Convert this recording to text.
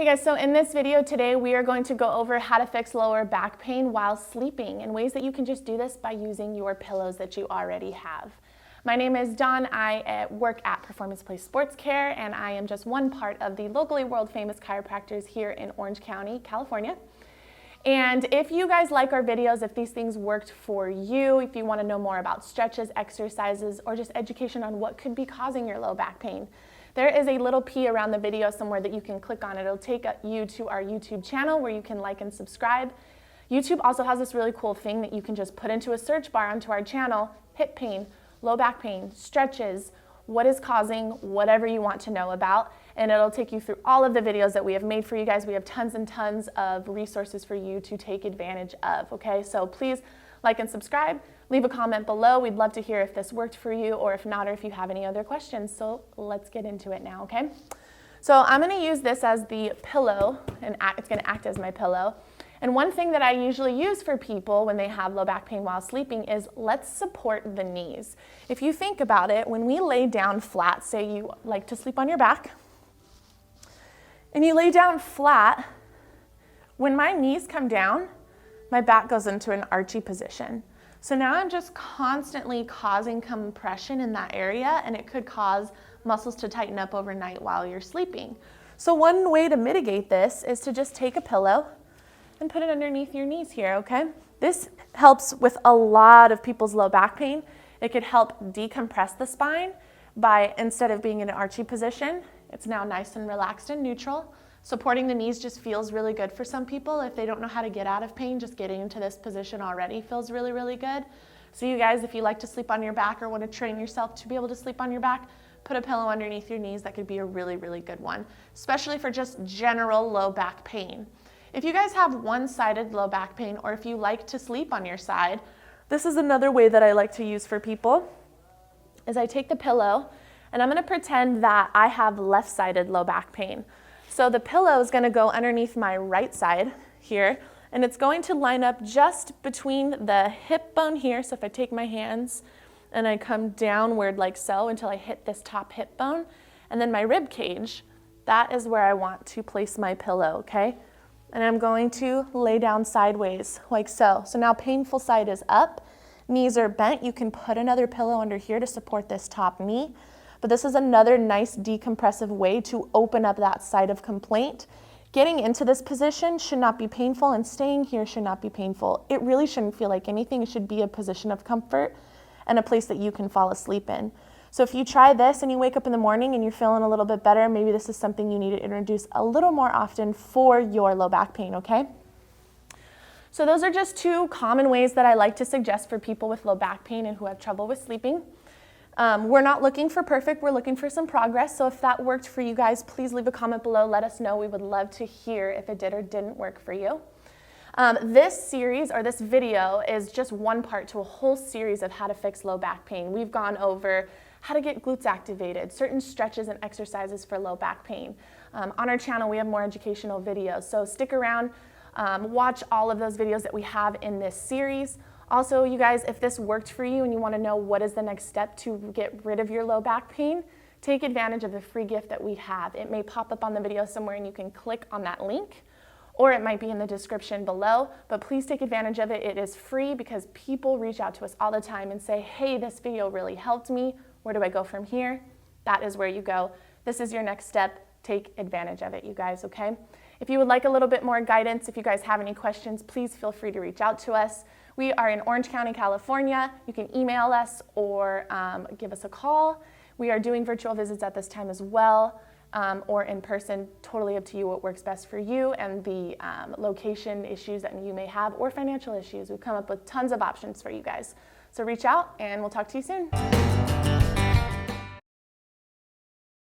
Hey guys, so in this video today we are going to go over how to fix lower back pain while sleeping and ways that you can just do this by using your pillows that you already have. My name is Dawn. I work at Performance Place Sports Care, and I am just one part of the locally world famous chiropractors here in Orange County, California. And if you guys like our videos, if these things worked for you, if you want to know more about stretches, exercises, or just education on what could be causing your low back pain, there is a little P around the video somewhere that you can click on. It'll take you to our YouTube channel where you can like and subscribe. YouTube also has this really cool thing that you can just put into a search bar onto our channel: hip pain, low back pain, stretches, what is causing, whatever you want to know about, and it'll take you through all of the videos that we have made for you guys. We have tons and tons of resources for you to take advantage of, okay? So please like and subscribe. Leave a comment below. We'd love to hear if this worked for you, or if not, or if you have any other questions. So let's get into it now, okay? So I'm gonna use this as the pillow, and it's gonna act as my pillow. And one thing that I usually use for people when they have low back pain while sleeping is let's support the knees. If you think about it, when we lay down flat, say you like to sleep on your back, and you lay down flat, when my knees come down, my back goes into an archy position. So now I'm just constantly causing compression in that area, and it could cause muscles to tighten up overnight while you're sleeping. So one way to mitigate this is to just take a pillow and put it underneath your knees here, okay? This helps with a lot of people's low back pain. It could help decompress the spine by, instead of being in an archy position, it's now nice and relaxed and neutral. Supporting the knees just feels really good for some people. If they don't know how to get out of pain, just getting into this position already feels really, really good. So you guys, if you like to sleep on your back or want to train yourself to be able to sleep on your back, put a pillow underneath your knees. That could be a really, really good one, especially for just general low back pain. If you guys have one-sided low back pain, or if you like to sleep on your side, this is another way that I like to use for people, is I take the pillow and I'm gonna pretend that I have left-sided low back pain. So the pillow is gonna go underneath my right side here, and it's going to line up just between the hip bone here. So if I take my hands and I come downward like so until I hit this top hip bone, and then my rib cage, that is where I want to place my pillow, okay? And I'm going to lay down sideways like so. So now painful side is up, knees are bent. You can put another pillow under here to support this top knee. But this is another nice decompressive way to open up that side of complaint. Getting into this position should not be painful, and staying here should not be painful. It really shouldn't feel like anything. It should be a position of comfort and a place that you can fall asleep in. So if you try this and you wake up in the morning and you're feeling a little bit better, maybe this is something you need to introduce a little more often for your low back pain, okay? So those are just two common ways that I like to suggest for people with low back pain and who have trouble with sleeping. We're not looking for perfect, we're looking for some progress. So if that worked for you guys, please leave a comment below. Let us know. We would love to hear if it did or didn't work for you. This series, or this video, is just one part to a whole series of how to fix low back pain. We've gone over how to get glutes activated, certain stretches and exercises for low back pain. On our channel, we have more educational videos. So stick around, watch all of those videos that we have in this series. Also, you guys, if this worked for you and you want to know what is the next step to get rid of your low back pain, take advantage of the free gift that we have. It may pop up on the video somewhere and you can click on that link, or it might be in the description below, but please take advantage of it. It is free because people reach out to us all the time and say, hey, this video really helped me. Where do I go from here? That is where you go. This is your next step. Take advantage of it, you guys, okay? If you would like a little bit more guidance, if you guys have any questions, please feel free to reach out to us. We are in Orange County, California. You can email us or give us a call. We are doing virtual visits at this time as well, or in person. Totally up to you what works best for you and the location issues that you may have, or financial issues. We've come up with tons of options for you guys. So reach out and we'll talk to you soon.